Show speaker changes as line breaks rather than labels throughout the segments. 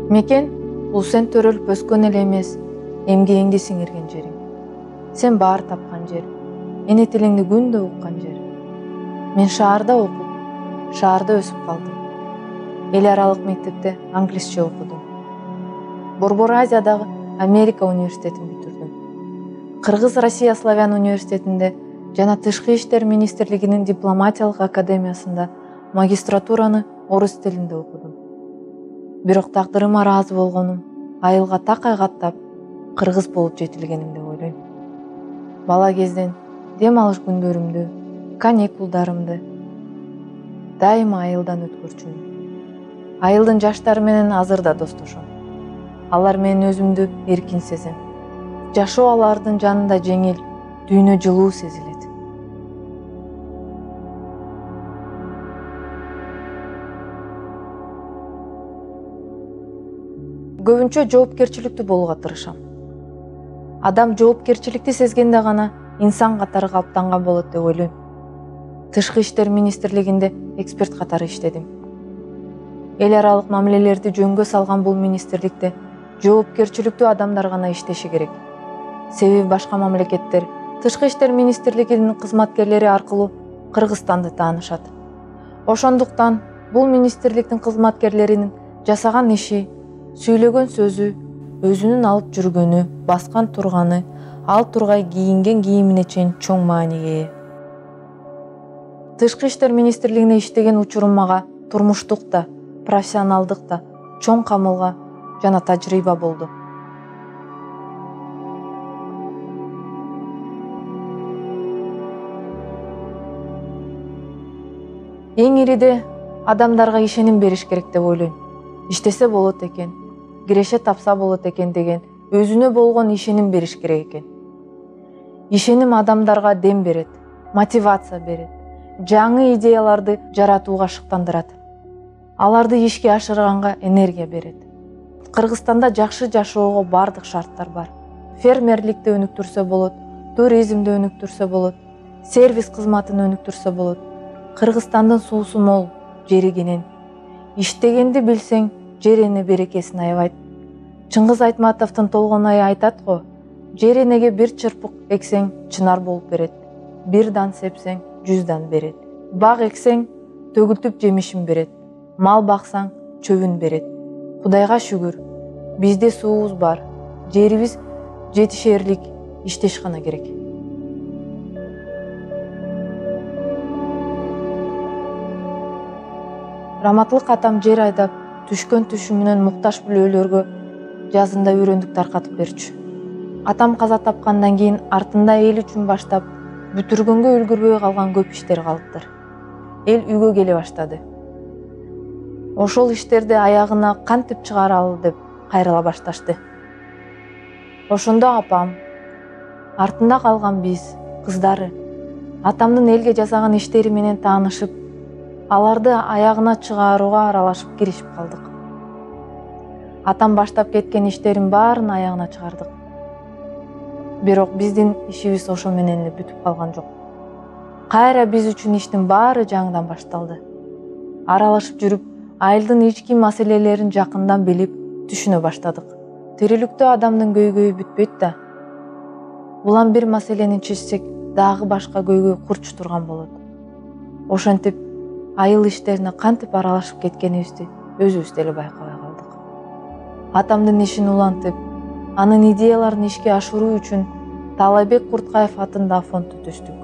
Мекен, бул сен төрөлүп өскөн эле эмес, эмгегиңди сиңирген жериң. Сен баар тапкан жер, эне тилиңди күндө уккан жер. Мен шаарда окуп, шаарда өсүп калдым. Эл аралык мектепте англисче окудум. Борбор Азиядагы Америка университетин бүтүрдүм. Кыргыз Россия Славян университетинде жана Тышкы иштер министрлигинин дипломатиялык академиясында магистратураны орус тилинде окудум. Бирок тагдырыма ыраазы болгонум, айылга такай каттап, кыргыз болуп жетилгеним деп ойлойм. Бала кезден дем алыш күндөрүмдү, каникулдарымды дайыма айылдан өткөрчүмүн. Айылдын жаштары менен азыр да достошом. Алар менен өзүмдү эркин сезем. Жашоо алардын жанында жеңил, дүйнө жылуу сезилет. Көбүнчө жоопкерчиликтүү болууга тырышам. Адам жоопкерчиликти сезгенде гана инсан катары калыптанган болот деп ойлойм. Тышкы иштер министрлигинде эксперт катары иштедим. Эл аралык мамилелерди жөнгө салган бул министрликте жоопкерчиликтүү адамдар гана иштеши керек. Себеби башка мамлекеттер Тышкы иштер министрлигинин кызматкерлери аркылуу Кыргызстанды таанышат. Ошондуктан бул министрликтин кызматкерлеринин жасаган иши, сүйлөгөн сөзү, өзүнүн алып жүргөнү, баскан турганы, ал тургай кийинген кийимине чейин чоң мааниге ээ. Тышкы иштер министрлигине иштеген учурум мага турмуштук да, профессионалдык да чоң камылга жана тажрыйба болду. Эң ириде адамдарга ишеним бериш керек деп ойлойм. Иштесе болот экен, киреше тапса болот экен деген өзүнө болгон ишеним бериш керек экен. Ишеним адамдарга дем берет, мотивация берет, жаңы идеяларды жаратууга шыктандырат. Аларды ишке ашырганга энергия берет. Кыргызстанда жакшы жашоого бардык шарттар бар. Фермерликти өнүктүрсө болот, туризмди өнүктүрсө болот, сервис кызматын өнүктүрсө болот. Кыргызстандын суусу мол, жери кенен. Иштегенди билсең, жер эне берекесин аябайт. Чыңгыз Айтматовдун Толгонайы айтат го, жер энеге бир чырпык эксең, чынар болуп берет. Бир дан сепсең, 100 дан берет. Бак эксең, төгүлтүп жемишин берет. Мал баксаң, чөбүн берет. Кудайга шүгүр, бизде суубуз бар. Жерибиз жетишерлик, иштеш гана керек. Раматлык атам жер айдап, түшкөн түшүмүнөн муктаж бүлөлөргө жазында үйрөндүк таркатып берчү. Атам каза тапкандан кийин артында эл үчүн баштап, бүтүргөнгө үлгүрбөй калган көп иштер калыптыр. Эл үйгө келе баштады. Ошол иштерди аягына кантип чыгаралы деп кайрыла башташты. Ошондо апам, артында калган биз, кыздары, атамдын элге жасаган иштери менен таанышып, аларды аягына чыгарууга аралашып киришип калдык. Атам баштап кеткен иштерин баарын аягына чыгардык. Бирок биздин ишибиз ошо менен эле бүтүп калган жок. Кайра биз үчүн иштин баары жаңыдан башталды. Аралашып жүрүп, айылдын ички маселелерин жакындан билип, түшүнө баштадык. Тириликтүү адамдын көйгөйү бүтпөйт да. Улам бир маселени чечсек, дагы башка көйгөй курч турган болот. Ошентип, айыл иштерине кантип аралашып кеткенибизди өзүбүз деле байкабай калдык. Атамдын ишин улантып, анын идеяларын ишке ашыруу үчүн Таалайбек Курткаев атындагы фондду түздүк.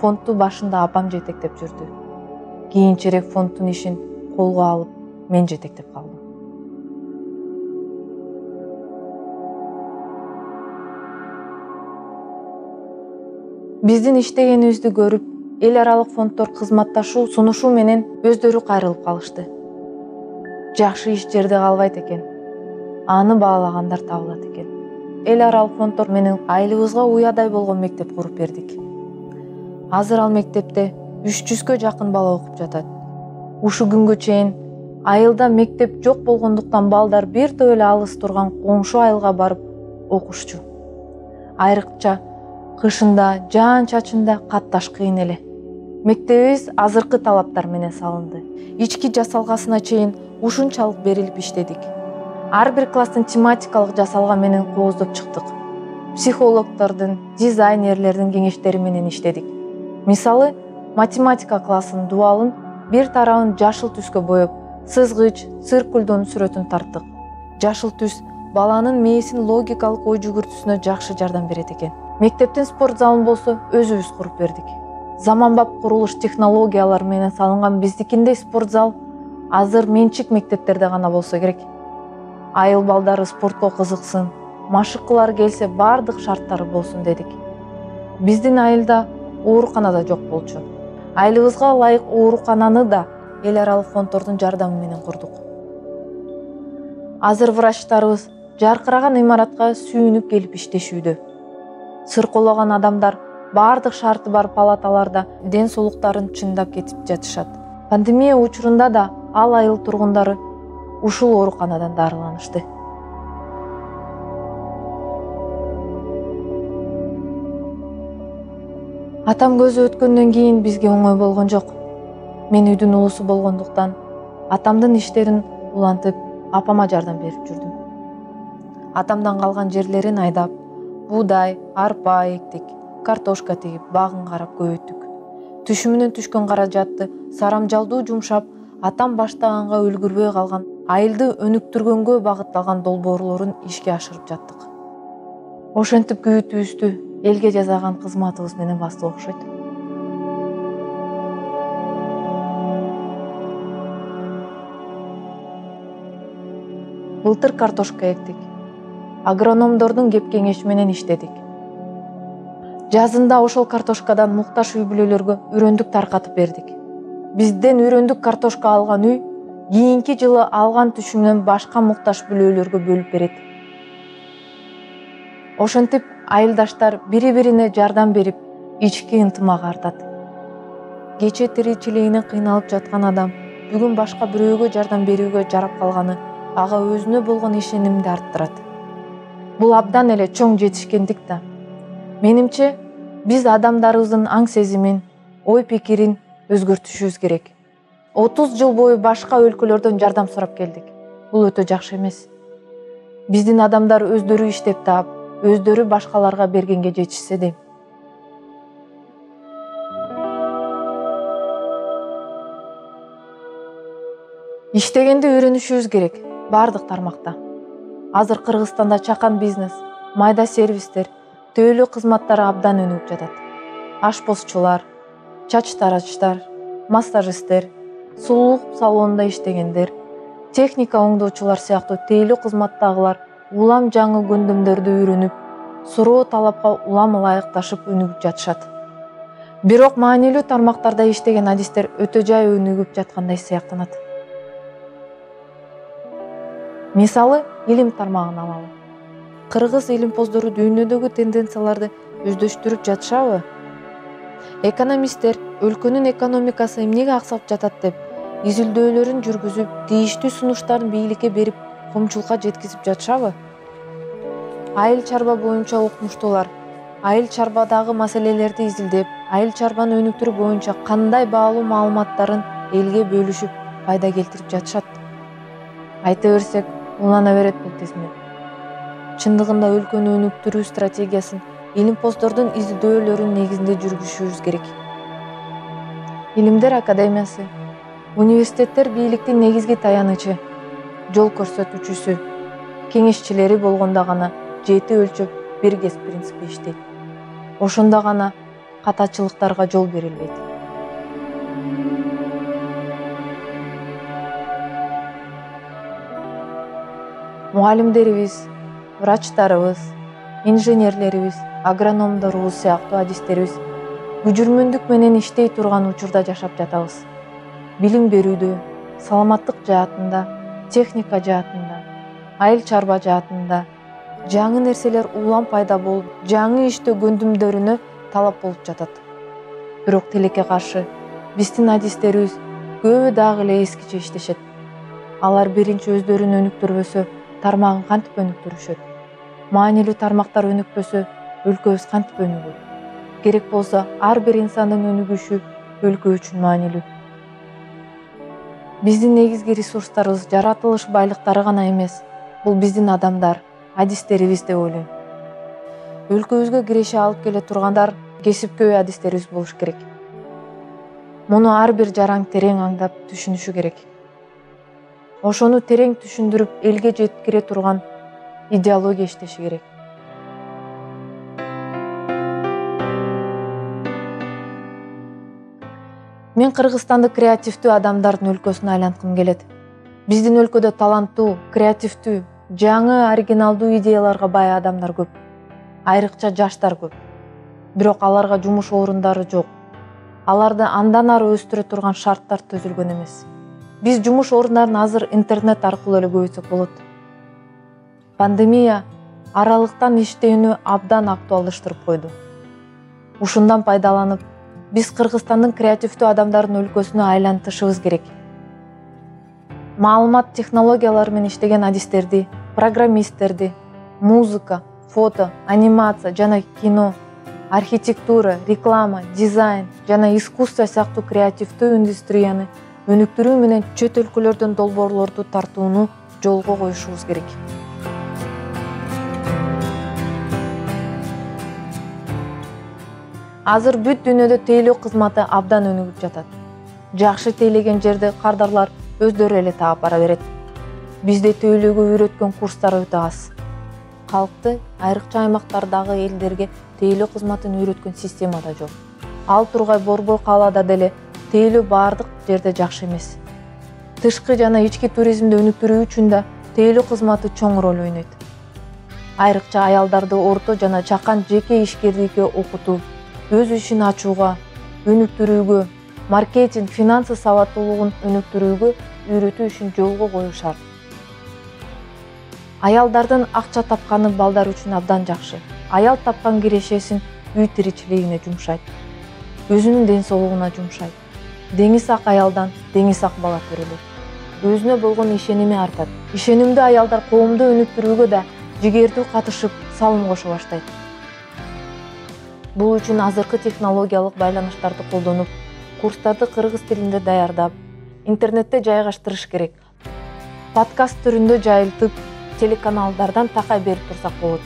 Фондду башында апам жетектеп жүрдү. Кийинчерээк фонддун ишин колго алып, мен жетектеп калдым. Биздин иштегенибизди көрүп, эл аралык фонддор кызматташуу сунушуу менен өздөрү кайрылып калышты. Жакшы иш жерде калбайт экен. Аны баалагандар табылат экен. Эл аралык фонддор менен айылыбызга уядай болгон мектеп куруп бердик. Азыр ал мектепте 300гө жакын бала окуп жатат. Ушу күнгө чейин айылда мектеп жок болгондуктан балдар бир топ эле алыс турган коңшу айылга барып окушчу. Айрыкча кышында, жаан-чачында катташ кыйын эле. Мектебибиз азыркы талаптар менен салынды. Ички жасалгасына чейин ушунчалык берилип иштедик. Ар бир класстын тематикалык жасалган менен кооздоп чыктык. Психологдордун, дизайнерлердин кеңештери менен иштедик. Мисалы, математика классынын дубалын бир тарабын жашыл түскө боеп, сызгыч, циркулдун сүрөтүн тарттык. Жашыл түс баланын мээсин логикалык ой жүгүртүүсүнө жакшы жардам берет экен. Мектептин спорт залын болсо өзүбүз куруп бердик. Заманбап курулуш технологиялары менен салынган биздикиндей спорт зал азыр менчик мектептерде гана болсо керек. Айыл балдары спортко кызыксын, машык кылар келсе бардык шарттары болсун дедик. Биздин айылда оорукана да жок болчу. Айылыбызга ылайык оорукананы да эл аралык фонддордун жардамы менен курдук. Азыр врачтарыбыз жаркыраган имаратка сүйүнүп келип иштешүүдө. Сыркоологон адамдар бардык шарты бар палаталарда ден соолуктарын чыңдап кетип жатышат. Пандемия учурунда да ал айыл тургундары ушул ооруканадан дарыланышты. Атам көзү өткөндөн кийин бизге оңой болгон жок. Мен үйдүн улусу болгондуктан атамдын иштерин улантып, апама жардам берип жүрдүм. Атамдан калган жерлерин айдап, буудай, арпа эктик, картошка тигип, багын карап көбөйттүк. Түшүмүнөн түшкөн каражатты сарамжалдуу жумшап, атам баштаганга үлгүрбөй калган айылды өнүктүргөнгө багытталган долбоорлорун ишке ашырып жаттык. Ошентип күбүтүбүздү элге жасаган кызматыбыз менен бастык окшойт. Былтыр картошка эктик. Агрономдордун кеп кеңеши менен иштедик. Жазында ошол картошкадан муктаж үй бүлөлөргө үрөндүк таркатып бердик. Бизден үрөндүк картошка алган үй кийинки жылы алган түшүмүнөн башка муктаж бүлөлөргө бөлүп берет. Ошентип айылдаштар бири-бирине жардам берип, ички ынтымак артат. Кече тиричилигинен кыйналып жаткан адам бүгүн башка бирөөгө жардам берүүгө жарап калганы ага өзүнө болгон ишенимди арттырат. Бул абдан эле чоң жетишкендик да. Менимче, биз адамдарыбыздын аң сезимин, ой пикирин өзгөртүшүбүз керек. 30 жыл бою башка өлкөлөрдөн жардам сурап келдик. Бул өтө жакшы эмес. Биздин адамдар өздөрү иштеп таап, өздөрү башкаларга бергенге жетишсе дейм. Иштегенди үйрөнүшүбүз керек бардык тармакта. Азыр Кыргызстанда чакан бизнес, майда сервистер, төөлүү кызматтары абдан өнүгүп жатат. Ашпозчулар, чач тарачтар, массажисттер, сулуулук салонунда иштегендер, техника оңдоочулар сыяктуу тейлүү кызматтагылар улам жаңы көндүмдөрдү үйрөнүп, суроо талапка улам ылайыкташып өнүгүп жатышат. Бирок маанилүү тармактарда иштеген адистер өтө жай өнүгүп жаткандай сыяктанат. Мисалы, илим тармагын алалы. Кыргыз илимпоздору дүйнөдөгү тенденцияларды өздөштүрүп жатышабы? Экономисттер өлкөнүн экономикасы эмнеге аксап жатат деп изилдөөлөрүн жүргүзүп, тийиштүү сунуштарын бийликке берип, коомчулукка жеткизип жатышабы? Айыл чарба боюнча окумуштуулар айыл чарбадагы маселелерди изилдеп, айыл чарбаны өнүктүрүү боюнча кандай баалуу маалыматтарын элге бөлүшүп, пайда келтирип жатышат. Айта берсек, улана берет бул тизме. Чындыгында өлкөнү өнүктүрүү стратегиясын илимпоздордун изилдөөлөрүнүн негизинде жүргүзүшүбүз керек. Илимдер академиясы, университеттер бийликтин негизги таянычы, жол көрсөтүүчүсү, кеңешчилери болгондо гана жети өлчөп бир кес принципи иштейт. Ошондо гана катачылыктарга жол берилбейт. Мугалимдерибиз, врачтарыбыз, инженерлерибиз, агрономдорубуз сыяктуу адистерибиз күжүрмөндүк менен иштей турган учурда жашап жатабыз. Билим берүүдө, саламаттык жаатында, техника жаатында, айыл чарба жаатында жаңы нерселер улам пайда болуп, жаңы иштөө көндүмдөрүнө талап болуп жатат. Бирок тилекке каршы биздин адистерибиз көбү дагы эле эскиче иштешет. Алар биринчи өздөрүн өнүктүрбөсө, тармагын кантип өнүктүрүшөт? Маанилүү тармактар өнүкпөсө, өлкөбүз кантип өнүгөт? Керек болсо, ар бир инсандын өнүгүшү өлкө үчүн маанилүү. Биздин негизги ресурстарыбыз жаратылыш байлыктары гана эмес, Бул биздин адамдар, адистерибиз деп ойлойм. Өлкөбүзгө киреше алып келе тургандар кесипкөй адистерибиз болуш керек. Муну ар бир жаран терең аңдап түшүнүшү керек. Ошону терең түшүндүрүп, элге жеткире турган идеология иштеши керек. Мен Кыргызстанды креативдүү адамдардын өлкөсүнө айланткым келет. Биздин өлкөдө таланттуу, креативдүү, жаңы, оригиналдуу идеяларга бай адамдар көп. Айрыкча жаштар көп. Бирок аларга жумуш орундары жок. Аларды андан ары өстүрө турган шарттар түзүлгөн эмес. Биз жумуш орундарын азыр интернет аркылуу эле көбөйтсөк болот. Пандемия аралыктан иштөөнү абдан актуалдаштырып койду. Ушундан пайдаланып, биз Кыргызстандын креативдүү адамдардын өлкөсүнө айлантышыбыз керек. Маалымат технологиялары менен иштеген адистерди, программисттерди, музыка, фото, анимация жана кино, архитектура, реклама, дизайн жана искусство сыяктуу креативдүү индустрияны өнүктүрүү менен чөт өлкөлөрдөн долбоорлорду тартууну жолго коюшубуз керек. Азыр бүт дүйнөдө тейлөө кызматы абдан өнүгүп жатат. Жакшы тейлеген жерди кардарлар өздөрү эле таап бара берет. Бизде тейлөөгө үйрөткөн курстар өтө аз. Калкты айрыкча аймактардагы элдерге тейлөө кызматын үйрөткөн система да жок. Ал тургай Борбой каалада деле тейлөө баардык жерде жакшы эмес. Тышкы жана ички туризмди өнүктүрүү үчүн да тейлөө кызматы чоң роль ойнойт. Айрыкча аялдарды орто жана чакан жеке ишкерликке окутуу, өз ишин ачууга, өнүктүрүүгө, маркетинг, финансы сабаттуулугун өнүктүрүүгө үйрөтүү ишин жолго коюу шарт. Аялдардын акча тапканы балдар үчүн абдан жакшы. Аял тапкан кирешесин үй тиричилигине жумшайт. Өзүнүн ден соолугуна жумшайт. Деңиз ак аялдан деңиз ак бала төрөлөт. Өзүнө болгон ишеними артат. Ишенимдүү аялдар коомду өнүктүрүүгө да жигердүү катышып, салым кошо баштайт. Бул үчүн азыркы технологиялык байланыштарды колдонуп, курстарды кыргыз тилинде даярдап, интернетте жайгаштырыш керек. Подкаст түрүндө жайылтып, телеканалдардан такай берип турсак болот.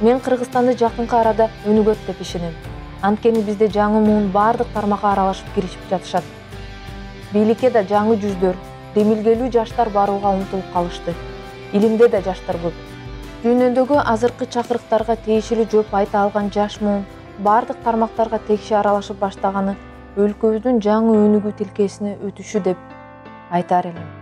Мен Кыргызстанды жакынкы арада өнүгөт деп ишенем. Анткени бизде жаңы муун баардык тармакка аралашып киришип жатышат. Бийликке да жаңы жүздөр, демилгелүү жаштар барууга умтулуп калышты. Илимде да жаштар көп. Дүйнөдөгү азыркы чакырыктарга тиешелүү жооп айта алган жаш муун баардык тармактарга текше аралашып баштаганы өлкөбүздүн жаңы өнүгүү тилкесине өтүшү деп айтар элем.